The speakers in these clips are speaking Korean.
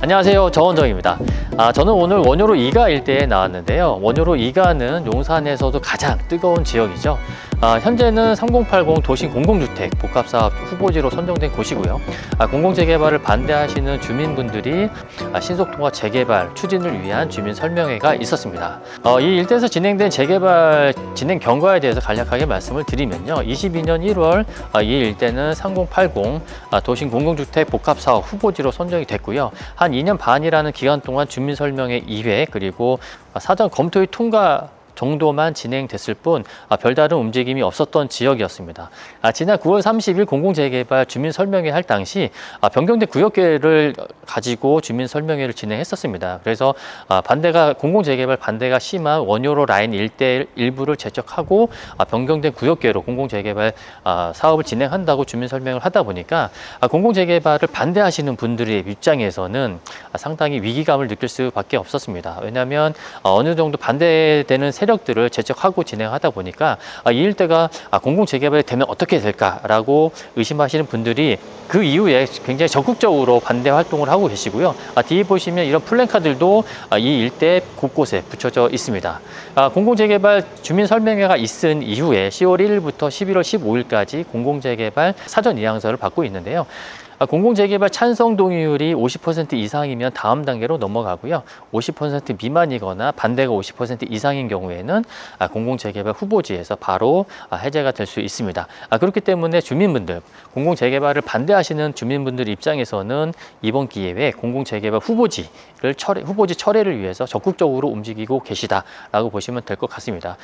안녕하세요, 정원정입니다. 저는 오늘 원효로 2가 일대에 나왔는데요. 원효로 2가는 용산에서도 가장 뜨거운 지역이죠. 현재는 3080 도심 공공주택 복합사업 후보지로 선정된 곳이고요. 공공재개발을 반대하시는 주민분들이 신속통합 재개발 추진을 위한 주민 설명회가 있었습니다. 이 일대에서 진행된 재개발 진행 경과에 대해서 간략하게 말씀을 드리면요. 22년 1월 이 일대는 3080 도심 공공주택 복합사업 후보지로 선정이 됐고요. 한 2년 반이라는 기간 동안 주민 설명회 2회 그리고 사전 검토의 통과 정도만 진행됐을 뿐 별다른 움직임이 없었던 지역이었습니다. 지난 9월 30일 공공재개발 주민설명회 할 당시 변경된 구역계를 가지고 주민설명회를 진행했었습니다. 그래서 공공재개발 반대가 심한 원효로 라인 일대 일부를 제적하고 변경된 구역계로 공공재개발 사업을 진행한다고 주민설명을 하다 보니까 공공재개발을 반대하시는 분들의 입장에서는 상당히 위기감을 느낄 수밖에 없었습니다. 왜냐하면 어느 정도 반대되는 세력들을 제적하고 진행하다 보니까 이 일대가 공공재개발이 되면 어떻게 될까라고 의심하시는 분들이 그 이후에 굉장히 적극적으로 반대 활동을 하고 계시고요. 뒤에 보시면 이런 플랜카드들도 이 일대 곳곳에 붙여져 있습니다. 공공재개발 주민설명회가 있은 이후에 10월 1일부터 11월 15일까지 공공재개발 사전 이양서를 받고 있는데요. 공공재개발 찬성 동의율이 50% 이상이면 다음 단계로 넘어가고요. 50% 미만이거나 반대가 50% 이상인 경우에는 공공재개발 후보지에서 바로 해제가 될 수 있습니다. 그렇기 때문에 주민분들, 공공재개발을 반대하시는 주민분들 입장에서는 이번 기회에 공공재개발 후보지 철회를 위해서 적극적으로 움직이고 계시다라고 보시면 될 것 같습니다.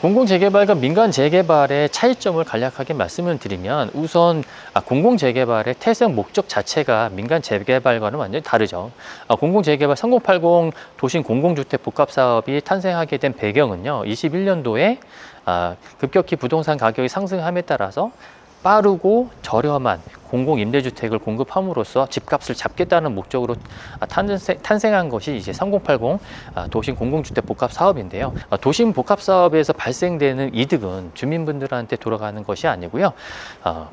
공공재개발과 민간재개발의 차이점을 간략하게 말씀을 드리면 우선 공공재개발의 태생 목적 자체가 민간재개발과는 완전히 다르죠. 공공재개발 3080 도심 공공주택 복합사업이 탄생하게 된 배경은요. 21년도에 급격히 부동산 가격이 상승함에 따라서 빠르고 저렴한 공공임대주택을 공급함으로써 집값을 잡겠다는 목적으로 탄생한 것이 이제 3080 도심 공공주택 복합 사업인데요. 도심 복합 사업에서 발생되는 이득은 주민분들한테 돌아가는 것이 아니고요.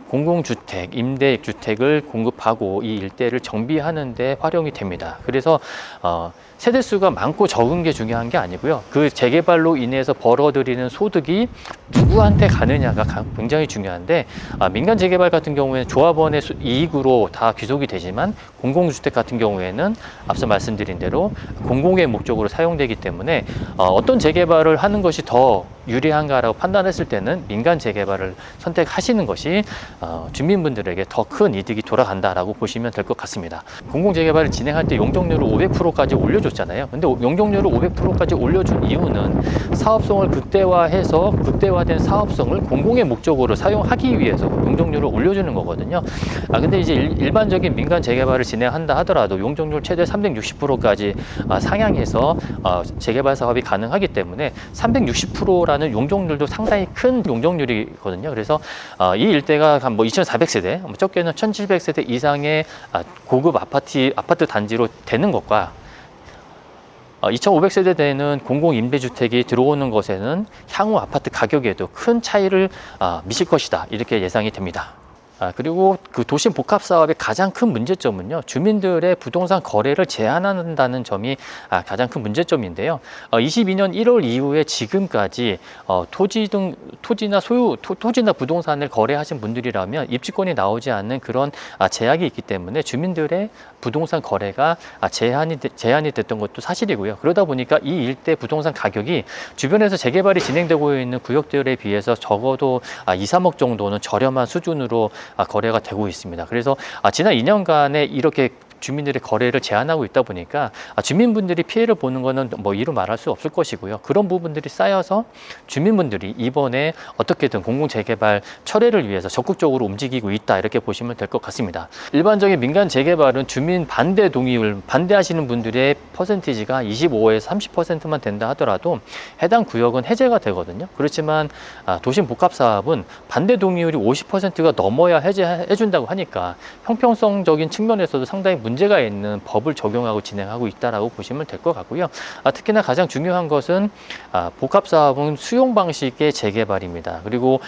공공주택, 임대주택을 공급하고 이 일대를 정비하는 데 활용이 됩니다. 그래서 세대수가 많고 적은 게 중요한 게 아니고요. 그 재개발로 인해서 벌어들이는 소득이 누구한테 가느냐가 굉장히 중요한데 민간 재개발 같은 경우에는 조합원의 이익으로 다 귀속이 되지만 공공주택 같은 경우에는 앞서 말씀드린 대로 공공의 목적으로 사용되기 때문에 어떤 재개발을 하는 것이 더 유리한가라고 판단했을 때는 민간 재개발을 선택하시는 것이 주민분들에게 더 큰 이득이 돌아간다라고 보시면 될 것 같습니다. 공공재개발을 진행할 때 용적률을 500%까지 올려줬잖아요. 근데 용적률을 500%까지 올려준 이유는 사업성을 극대화된 사업성을 공공의 목적으로 사용하기 위해서 용적률을 올려주는 거거든요. 근데 이제 일반적인 민간 재개발을 진행한다 하더라도 용적률 최대 360%까지 상향해서 재개발 사업이 가능하기 때문에 360%라는 용적률도 상당히 큰 용적률이거든요. 그래서 이 일대가 한 2,400세대, 적게는 1,700세대 이상의 고급 아파트 단지로 되는 것과 2,500세대 되는 공공임대주택이 들어오는 것에는 향후 아파트 가격에도 큰 차이를 미칠 것이다. 이렇게 예상이 됩니다. 그리고 그 도심 복합 사업의 가장 큰 문제점은요, 주민들의 부동산 거래를 제한한다는 점이 가장 큰 문제점인데요. 22년 1월 이후에 지금까지 토지나 부동산을 거래하신 분들이라면 입주권이 나오지 않는 그런 제약이 있기 때문에 주민들의 부동산 거래가 제한이 됐던 것도 사실이고요. 그러다 보니까 이 일대 부동산 가격이 주변에서 재개발이 진행되고 있는 구역들에 비해서 적어도 2, 3억 정도는 저렴한 수준으로 거래가 되고 있습니다. 그래서 지난 2년간에 이렇게 주민들의 거래를 제한하고 있다 보니까 주민분들이 피해를 보는 거는 이루 말할 수 없을 것이고요. 그런 부분들이 쌓여서 주민분들이 이번에 어떻게든 공공재개발 철회를 위해서 적극적으로 움직이고 있다, 이렇게 보시면 될 것 같습니다. 일반적인 민간 재개발은 주민 반대 동의율, 반대하시는 분들의 퍼센티지가 25에서 30%만 된다 하더라도 해당 구역은 해제가 되거든요. 그렇지만 도심 복합사업은 반대 동의율이 50%가 넘어야 해제해준다고 하니까 형평성적인 측면에서도 상당히 문제가 있는 법을 적용하고 진행하고 있다라고 보시면 될 것 같고요. 특히나 가장 중요한 것은 복합사업은 수용 방식의 재개발입니다. 그리고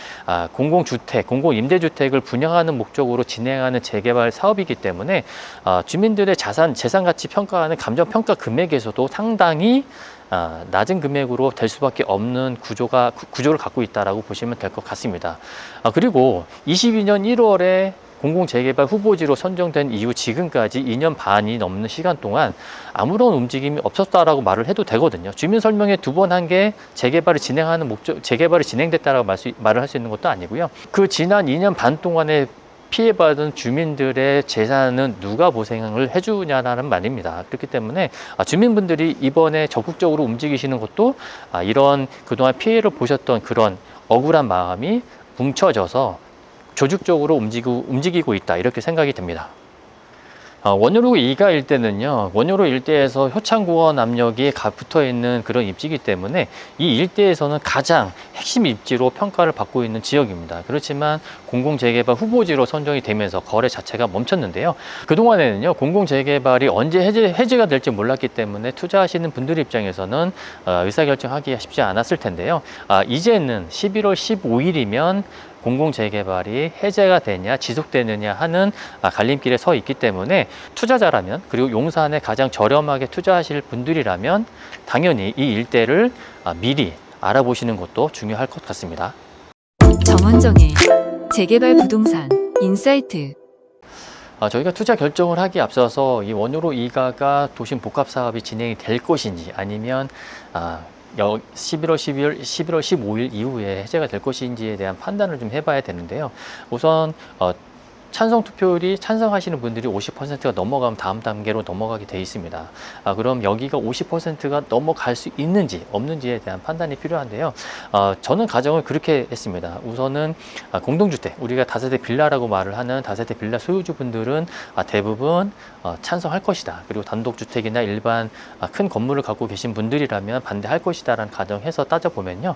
공공주택, 공공임대주택을 분양하는 목적으로 진행하는 재개발 사업이기 때문에 주민들의 재산 가치 평가하는 감정평가 금액에서도 상당히 낮은 금액으로 될 수밖에 없는 구조를 갖고 있다라고 보시면 될 것 같습니다. 그리고 22년 1월에 공공재개발 후보지로 선정된 이후 지금까지 2년 반이 넘는 시간 동안 아무런 움직임이 없었다라고 말을 해도 되거든요. 주민 설명회 2번 한 게 재개발을 진행됐다라고 말을 할 수 있는 것도 아니고요. 그 지난 2년 반 동안에 피해받은 주민들의 재산은 누가 보상을 해주냐라는 말입니다. 그렇기 때문에 주민분들이 이번에 적극적으로 움직이시는 것도 이런 그동안 피해를 보셨던 그런 억울한 마음이 뭉쳐져서 조직적으로 움직이고 있다, 이렇게 생각이 듭니다. 원효로 2가 일대는요, 원효로 일대에서 효창구원 압력이 붙어 있는 그런 입지이기 때문에 이 일대에서는 가장 핵심 입지로 평가를 받고 있는 지역입니다. 그렇지만 공공재개발 후보지로 선정이 되면서 거래 자체가 멈췄는데요. 그동안에는요, 공공재개발이 언제 해제가 될지 몰랐기 때문에 투자하시는 분들 입장에서는 의사결정하기가 쉽지 않았을 텐데요. 이제는 11월 15일이면 공공재개발이 해제가 되냐 지속되느냐 하는 갈림길에 서 있기 때문에 투자자라면, 그리고 용산에 가장 저렴하게 투자하실 분들이라면 당연히 이 일대를 미리 알아보시는 것도 중요할 것 같습니다. 정원정의 재개발 부동산 인사이트. 저희가 투자 결정을 하기 앞서서 이 원효로 2가가 도심 복합 사업이 진행이 될 것인지, 아니면 11월 15일 이후에 해제가 될 것인지에 대한 판단을 좀 해봐야 되는데요. 우선 찬성 투표율이 찬성하시는 분들이 50%가 넘어가면 다음 단계로 넘어가게 돼 있습니다. 그럼 여기가 50%가 넘어갈 수 있는지 없는지에 대한 판단이 필요한데요. 저는 가정을 그렇게 했습니다. 우선은 공동주택, 우리가 다세대 빌라라고 말을 하는 다세대 빌라 소유주분들은 대부분 찬성할 것이다. 그리고 단독주택이나 일반 큰 건물을 갖고 계신 분들이라면 반대할 것이다라는 가정해서 따져보면요.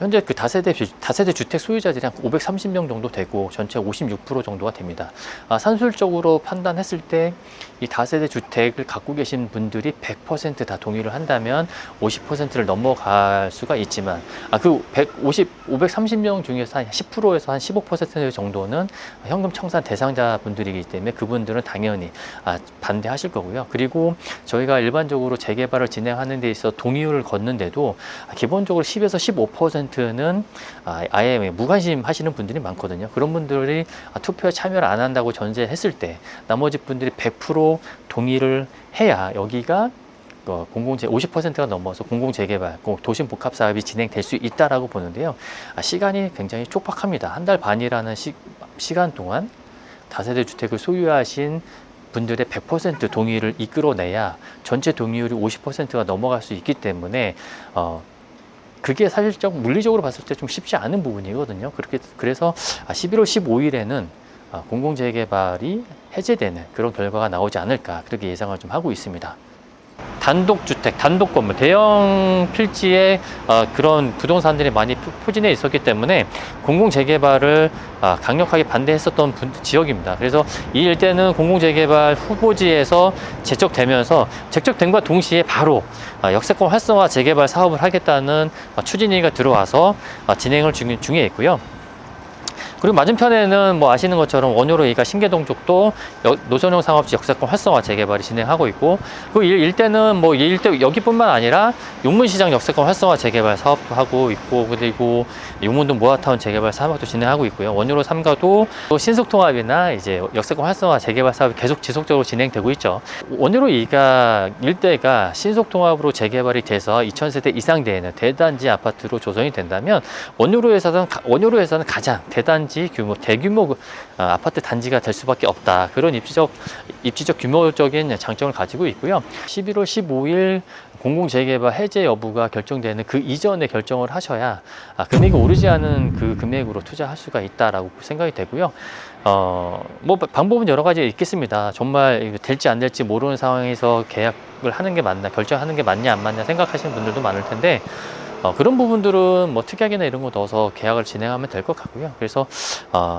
현재 그 다세대 주택 소유자들이 한 530명 정도 되고 전체 56% 정도가 됩니다. 산술적으로 판단했을 때 이 다세대 주택을 갖고 계신 분들이 100% 다 동의를 한다면 50%를 넘어갈 수가 있지만 그 530명 중에서 한 10%에서 한 15% 정도는 현금 청산 대상자 분들이기 때문에 그분들은 당연히 반대하실 거고요. 그리고 저희가 일반적으로 재개발을 진행하는 데 있어 동의율을 걷는데도 기본적으로 10에서 15%는 아예 무관심 하시는 분들이 많거든요. 그런 분들이 투표에 참여를 안 한다고 전제했을 때 나머지 분들이 100% 동의를 해야 여기가 50%가 넘어서 공공재개발, 도심 복합 사업이 진행될 수 있다라고 보는데요. 시간이 굉장히 촉박합니다. 한 달 반이라는 시간 동안 다세대 주택을 소유하신 분들의 100% 동의를 이끌어내야 전체 동의율이 50%가 넘어갈 수 있기 때문에 그게 사실적 물리적으로 봤을 때 좀 쉽지 않은 부분이거든요. 그래서 11월 15일에는 공공재개발이 해제되는 그런 결과가 나오지 않을까, 그렇게 예상을 좀 하고 있습니다. 단독주택, 단독건물, 대형 필지에 그런 부동산들이 많이 포진해 있었기 때문에 공공재개발을 강력하게 반대했었던 지역입니다. 그래서 이 일대는 공공재개발 후보지에서 제적됨과 동시에 바로 역세권 활성화 재개발 사업을 하겠다는 추진위가 들어와서 진행을 중에 있고요. 그리고 맞은편에는 아시는 것처럼 원효로 2가 신계동 쪽도 노선형 상업지 역세권 활성화 재개발이 진행하고 있고, 그 일대는 이 일대 여기뿐만 아니라 용문시장 역세권 활성화 재개발 사업도 하고 있고, 그리고 용문동 모아타운 재개발 사업도 진행하고 있고요. 원효로 3가도 신속통합이나 이제 역세권 활성화 재개발 사업이 계속 지속적으로 진행되고 있죠. 원효로 2가 일대가 신속통합으로 재개발이 돼서 2000세대 이상 되는 대단지 아파트로 조성이 된다면 원효로에서는 가장 대규모 아파트 단지가 될 수밖에 없다. 그런 입지적 규모적인 장점을 가지고 있고요. 11월 15일 공공재개발 해제 여부가 결정되는 그 이전에 결정을 하셔야 금액이 오르지 않은 그 금액으로 투자할 수가 있다라고 생각이 되고요. 방법은 여러 가지 있겠습니다. 정말 될지 안 될지 모르는 상황에서 계약을 하는 게 맞나, 결정하는 게 맞냐 안 맞냐 생각하시는 분들도 많을 텐데, 그런 부분들은 뭐 특약이나 이런 거 넣어서 계약을 진행하면 될 것 같고요. 그래서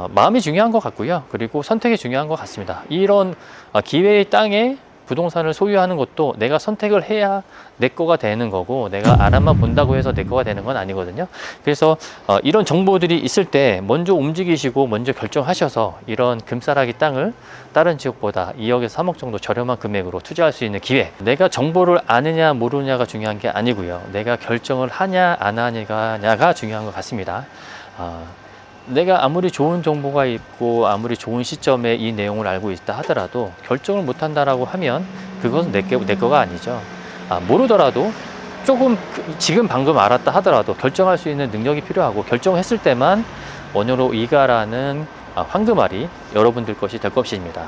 마음이 중요한 것 같고요. 그리고 선택이 중요한 것 같습니다. 이런 기회의 땅에 부동산을 소유하는 것도 내가 선택을 해야 내 거가 되는 거고, 내가 알아만 본다고 해서 내 거가 되는 건 아니거든요. 그래서 이런 정보들이 있을 때 먼저 움직이시고 먼저 결정하셔서 이런 금싸라기 땅을 다른 지역보다 2억에서 3억 정도 저렴한 금액으로 투자할 수 있는 기회, 내가 정보를 아느냐 모르냐가 중요한 게 아니고요. 내가 결정을 하냐 안 하냐가 중요한 것 같습니다. 내가 아무리 좋은 정보가 있고 아무리 좋은 시점에 이 내용을 알고 있다 하더라도 결정을 못 한다라고 하면 그것은 내 거가 아니죠. 모르더라도 조금 지금 방금 알았다 하더라도 결정할 수 있는 능력이 필요하고, 결정했을 때만 원효로 이가라는 황금알이 여러분들 것이 될 것입니다.